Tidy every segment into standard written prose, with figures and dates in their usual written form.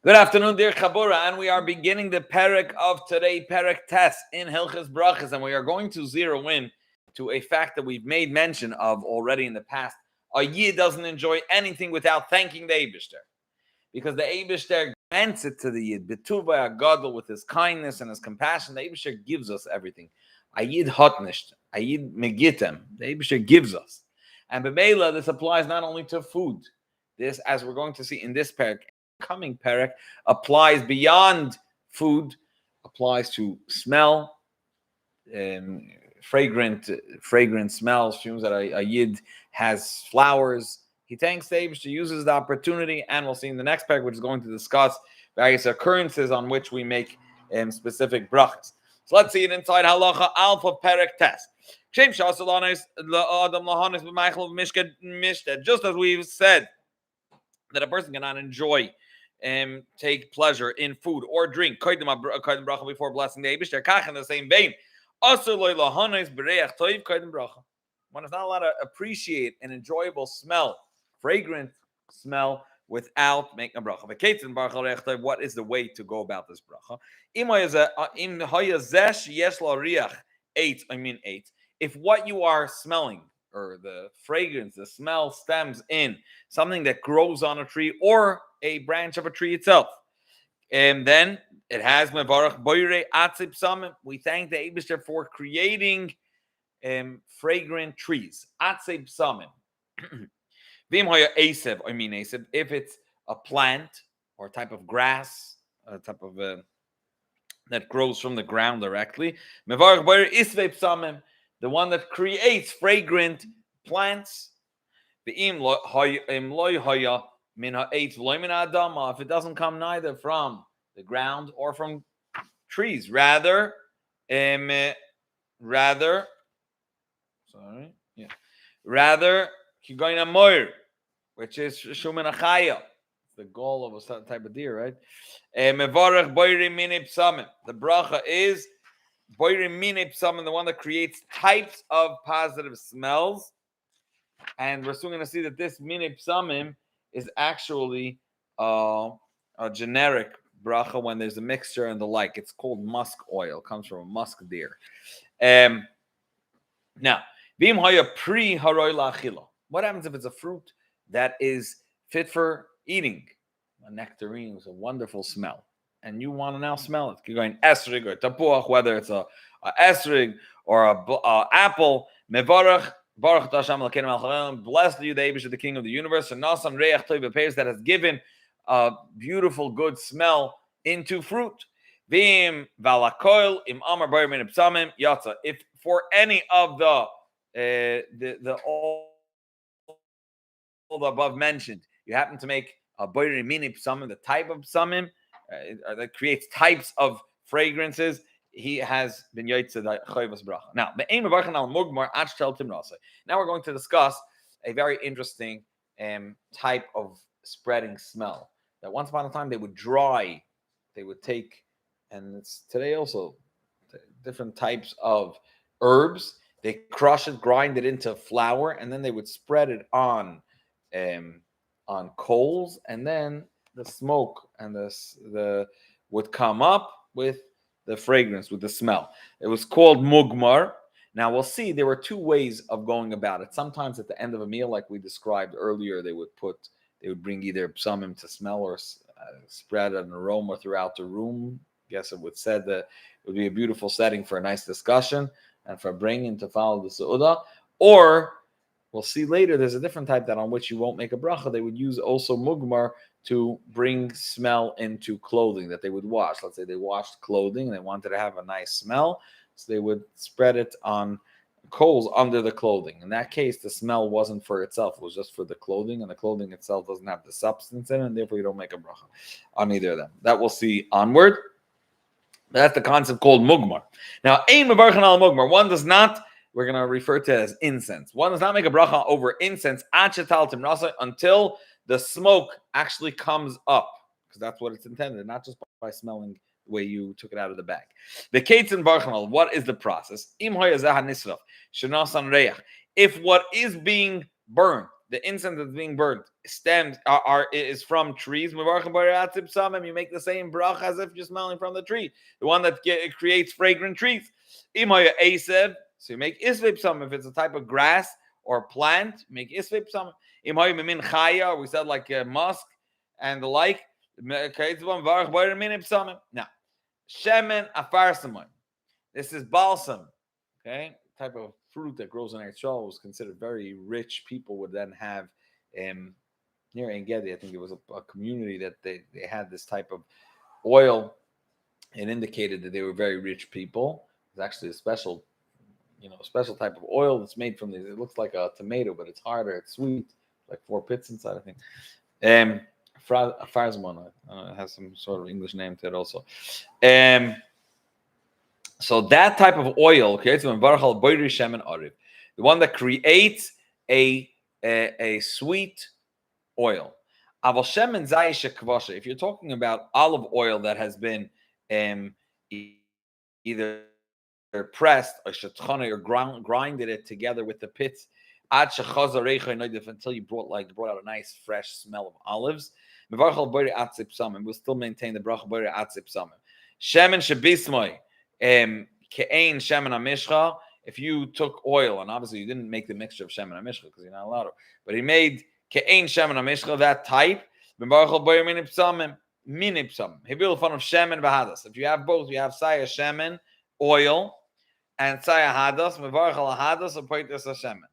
Good afternoon, dear Chabura, and we are beginning the Perek of today, Perek Test in Hilchas Brachos, and we are going to zero in to a fact that we've made mention of already in the past. A Yid doesn't enjoy anything without thanking the Eibishter, because the Eibishter grants it to the Yid, Betuva Agadol, with his kindness and his compassion. The Eibishter gives us everything. A Yid hotnisht, a Yid megitem, the Eibishter gives us. And Bebela, this applies not only to food. This, as we're going to see in this Perek, coming Perek, applies beyond food, applies to smell, fragrant smells, fumes that a Yid has flowers. He thanks the Eibush, uses the opportunity, and we'll see in the next Perek, which is going to discuss various occurrences on which we make specific brachas. So let's see it inside Halacha Alpha Perek Test. Just as we've said that a person cannot enjoy take pleasure in food or drink before blessing the Eibush, in the same vein, one is not allowed to appreciate an enjoyable smell, fragrant smell, without making a bracha. What is the way to go about this bracha? If what you are smelling, or the fragrance, the smell, stems in something that grows on a tree or a branch of a tree itself, and then it has mevarach boire atzib samim. We thank the Eibishter for creating fragrant trees. Atzib samim. If it's a plant or a type of grass, a type of that grows from the ground directly, mevarach boire isveib samim, the one that creates fragrant plants. If it doesn't come neither from the ground or from trees, rather, kigoina moir, which is shumen achaya, the goal of a certain type of deer, right? Mevarach boiri minip samim. The bracha is boiri minip samim, the one that creates types of positive smells. And we're soon going to see that this minip samim is actually a generic bracha when there's a mixture and the like. It's called musk oil. It comes from a musk deer. Now, what happens if it's a fruit that is fit for eating? A nectarine is a wonderful smell, and you want to now smell it. You're going esrig or tapuach, whether it's a esrig or a apple. Mevarach. Baruch Hashem Elokeinu Melech Haolam, blessed are you, the Eibush, the King of the universe, and Nasan Reach Tov B'Peiros, that has given a beautiful, good smell into fruit. V'im Valakoil Im Amar Boyer Min Psamim Yatza. If for any of the all the above mentioned, you happen to make a Boyer Min Psamim, the type of psamim that creates types of fragrances, he has been yaitze the chayvus bracha. Now, now we're going to discuss a very interesting type of spreading smell that once upon a time they would dry, they would take, and it's today also different types of herbs. They crush it, grind it into flour, and then they would spread it on coals, and then the smoke and the would come up with the fragrance, with the smell. It was called mugmar. Now we'll see there were two ways of going about it. Sometimes at the end of a meal, like we described earlier, they would bring either psamim to smell or spread an aroma throughout the room. I guess it would said that it would be a beautiful setting for a nice discussion and for bringing to follow the Seudah. Or we'll see later, there's a different type that on which you won't make a bracha. They would use also mugmar to bring smell into clothing that they would wash. Let's say they washed clothing and they wanted to have a nice smell, so they would spread it on coals under the clothing. In that case, the smell wasn't for itself, it was just for the clothing, and the clothing itself doesn't have the substance in it, and therefore you don't make a bracha on either of them. That we'll see onward. That's the concept called mugmar. Now, ein mevarchin al mugmar, one does not, we're going to refer to it as incense. One does not make a bracha over incense until the smoke actually comes up, because that's what it's intended, not just by smelling the way you took it out of the bag. The Keitzin Barchanal, what is the process? If what is being burned the incense that's being burnt, stems is from trees. You make the same bracha as if you're smelling from the tree, the one that creates fragrant trees. So you make isvei psamim if it's a type of grass or plant. You make isvei psamim. We said like musk and the like. Now, shemen afarsamim. This is balsam, okay? Type of fruit that grows in Eretz was considered very rich. People would then have near En Gedi, I think it was a community that they had this type of oil. It indicated that they were very rich people. It's actually a special type of oil that's made from these. It looks like a tomato, but it's harder, it's sweet, like 4 pits inside, I think. Farzmon, it has some sort of English name to it also. So that type of oil creates the one that creates a sweet oil. If you're talking about olive oil that has been either pressed or grinded it together with the pits until you brought out a nice fresh smell of olives, we'll still maintain the bracha boire atzip samim. Shemen shebismoi. Ke'ein shemen amishcha. If you took oil, and obviously you didn't make the mixture of shemen amishcha because you're not allowed to, but he made ke'ein shemen amishcha, that type. He built a fun of shemen v'hadas. If you have both, you have saya shemen, oil, and saya hadas. Mevarchal hadas or poitis shemen.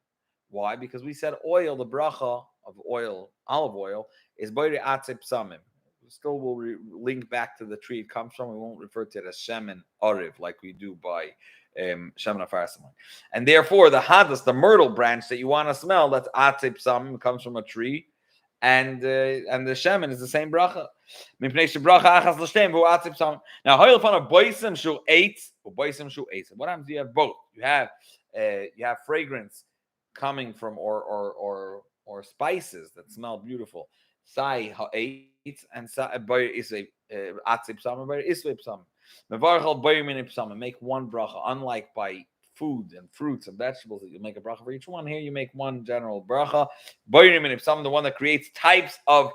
Why? Because we said oil, the bracha of oil, olive oil, is boire atzip samim. Still will link back to the tree it comes from. We won't refer to it as shemen oriv like we do by shemen afarsamon. And therefore, the hadas, the myrtle branch that you want to smell, that's atzip samim, comes from a tree, and the shemen is the same bracha. Now, hoil fun of boisim shu eitz or boisim shu eitz. What happens? You have both. You have fragrance coming from or spices that smell beautiful. Sai ha'etz and sai boy is a atzip samim, boy isvei psamim. Mevarchal boy minip psamim. Make one bracha. Unlike by food and fruits and vegetables that you make a bracha for each one, here you make one general bracha. Boy minip psamim, the one that creates types of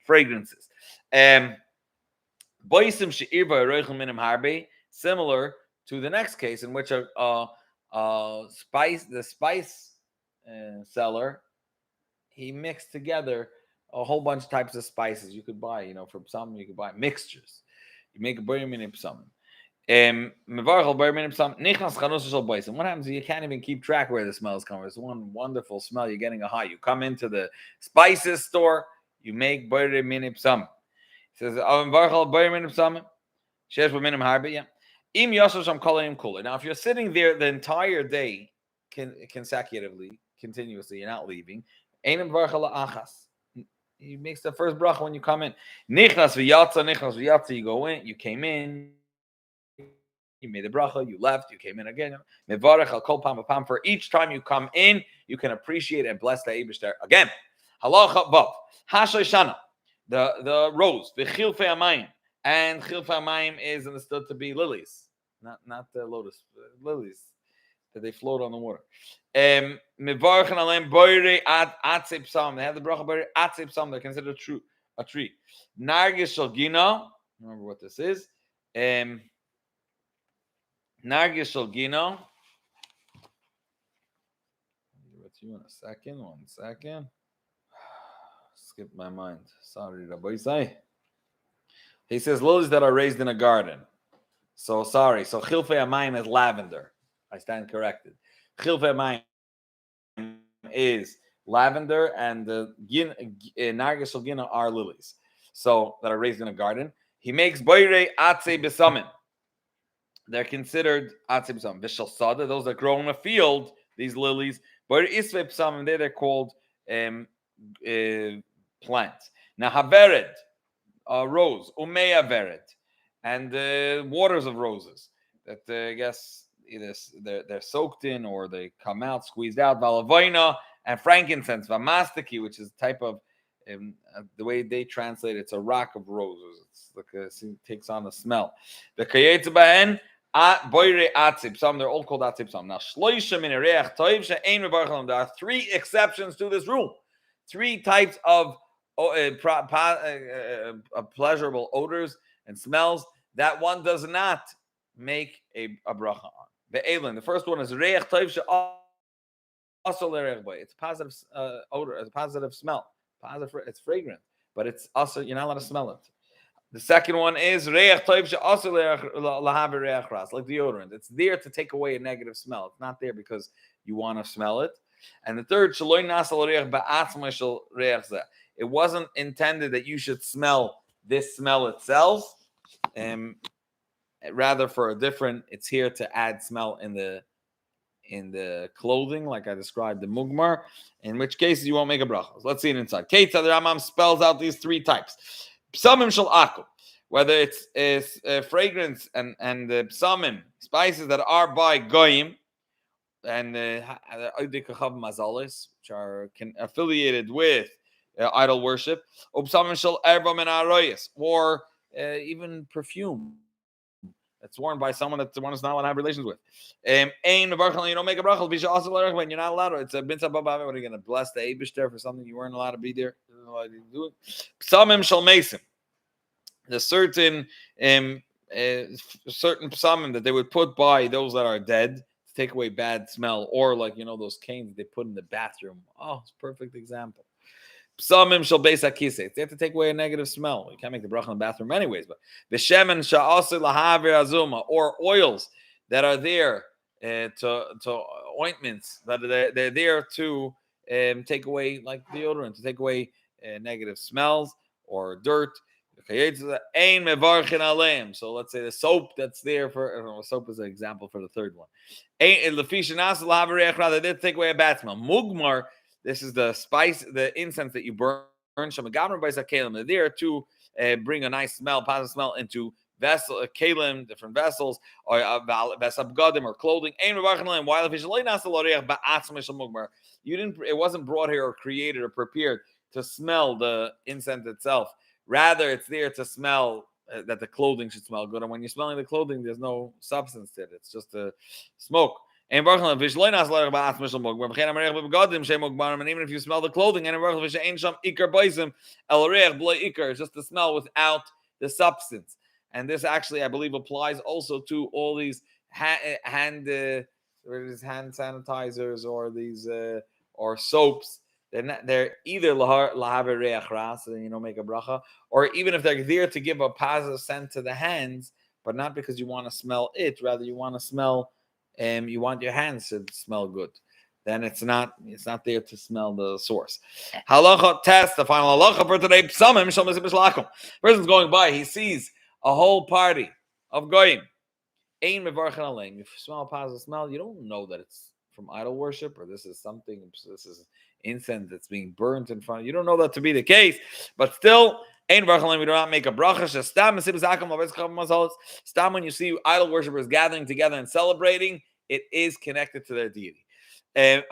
fragrances. Boisim she'ir v'aroichel minim harbe, similar to the next case in which the spice seller, he mixed together a whole bunch of types of spices you could buy. From some you could buy mixtures. You make a boyer minim psamim. What happens? You can't even keep track where the smell is coming. It's one wonderful smell. You're getting a high. You come into the spices store. You make boyer minim psamim. It says, now, if you're sitting there the entire day consecutively, continuously, you're not leaving. He makes the first bracha when you come in. Nichnas v'yatza, you go in, you came in, you made the bracha, you left, you came in again. Mevarech al kol pam v'pam. For each time you come in, you can appreciate and bless the Eibishter again. Halacha vav hashoy shana, the rose, v'chilfei amayim, and chilfei amayim is understood to be lilies, not the lotus, lilies that they float on the water. Mevarchen alem boire atzip sam. They have the bracha boire atzip sam. They're considered a tree. Nargis shalgina. Remember what this is. Nargis shalgina. I'll give it to you in a second. 1 second. Skipped my mind. Sorry, Rabbi Yusewitz. He says lilies that are raised in a garden. So sorry. So chilfei amayim is lavender. I stand corrected. Chilfei amayim is lavender, and the nargis shel are lilies, so that are raised in a garden. He makes boire atzei besamim. They're considered atzei besamim. V'shel sada, those that grow in a field, these lilies. Boire isvei besamim, they're called plants. Now havered, rose, umeya vered, and waters of roses that I guess either they're soaked in or they come out, squeezed out. Valavoina and frankincense, vamastiki, which is a type of the way they translate it's a rock of roses. It's like it takes on a smell. The kayetzabahen boire atzib. Some they're all called atzib. Some now shloisha min ereach toiv she'ein mevarchalim. There are 3 exceptions to this rule. three types of pleasurable odors and smells that one does not make a bracha on. The first one is reich tov she'asol lerech bo. It's a positive odor, it's a positive smell. Positive, it's fragrant, but it's also you're not allowed to smell it. The second one is reich tov she'asol lahav reich ras, like deodorant. It's there to take away a negative smell. It's not there because you want to smell it. And the third, shaloi nasal reich ba'atzma shel reich zeh. It wasn't intended that you should smell this smell itself, rather for a different. It's here to add smell in the clothing, like I described the mugmar. In which cases you won't make a bracha. Let's see it inside. Kate, the Rambam spells out these three types. Besamim shel akum, whether it's fragrance and the besamim, spices that are by goyim, and which are affiliated with idol worship, or even perfume that's worn by someone that one is not allowed to have relations with. You don't make a bracha when you're not allowed to. It's a mitzvah. What are you going to bless the Eibishter for something you weren't allowed to be there? You don't know to do it. Besamim shel mesim. There's certain besamim that they would put by those that are dead to take away bad smell, or like those canes that they put in the bathroom. Oh, it's a perfect example. Besamim shel beis hakisei. They have to take away a negative smell. You can't make the bracha in the bathroom anyways. But beshemen sha'aseh lahaver azuma, or oils that are there to ointments that they're there to take away, like deodorant, to take away negative smells or dirt. So let's say the soap that's there for soap is an example for the third one. They did take away a bad smell. Mugmar. This is the spice, the incense that you burn. They're there to bring a nice smell, positive smell into vessel, kalim, different vessels, or vesabgadim or clothing. It wasn't brought here or created or prepared to smell the incense itself. Rather, it's there to smell that the clothing should smell good. And when you're smelling the clothing, there's no substance to it. It's just a smoke. And even if you smell the clothing, it's just the smell without the substance. And this actually, I believe, applies also to all these hand sanitizers or these or soaps. They're either lahaver reach ras, so then you don't make a bracha, or even if they're there to give a positive scent to the hands, but not because you want to smell it, rather you want to smell. You want your hands to smell good, then it's not there to smell the source. Halacha test, the final halacha for today. Person's going by, he sees a whole party of goyim. You smell a positive smell, you don't know that it's from idol worship, or this is incense that's being burnt in front of you. You don't know that to be the case, but still, we do not make a bracha. Stam, when you see idol worshippers gathering together and celebrating, it is connected to their deity. If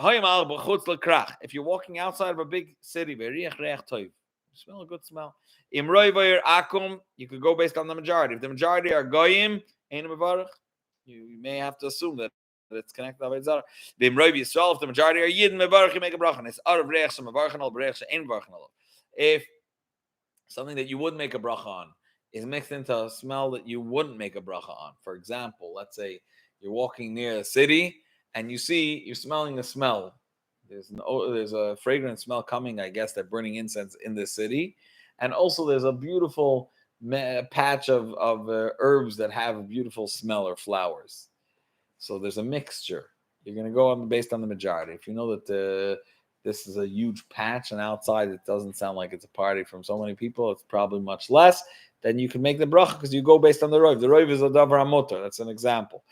you're walking outside of a big city, you smell a good smell. You could go based on the majority. If the majority are goyim, you may have to assume that it's connected to Avodah Zarah. If the majority are Yidden, you make a bracha. If something that you would make a bracha on is mixed into a smell that you wouldn't make a bracha on. For example, let's say you're walking near a city and you're smelling the smell. There's a fragrant smell coming, I guess, they're burning incense in the city. And also there's a beautiful patch of herbs that have a beautiful smell or flowers. So there's a mixture. You're going to go on based on the majority. If you know that this is a huge patch and outside it doesn't sound like it's a party from so many people, it's probably much less, then you can make the bracha because you go based on the rov. The rov is a davar hamutar. That's an example.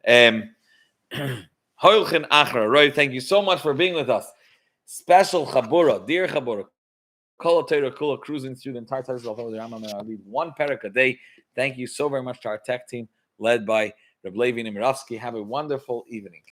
Hoilchin achra. Rov, thank you so much for being with us. Special chabura, dear chabura. Kol Torah Kula, cruising through the entire Torah. I read one perek a day. Thank you so very much to our tech team led by Reb Levi Nemirovsky. Have a wonderful evening.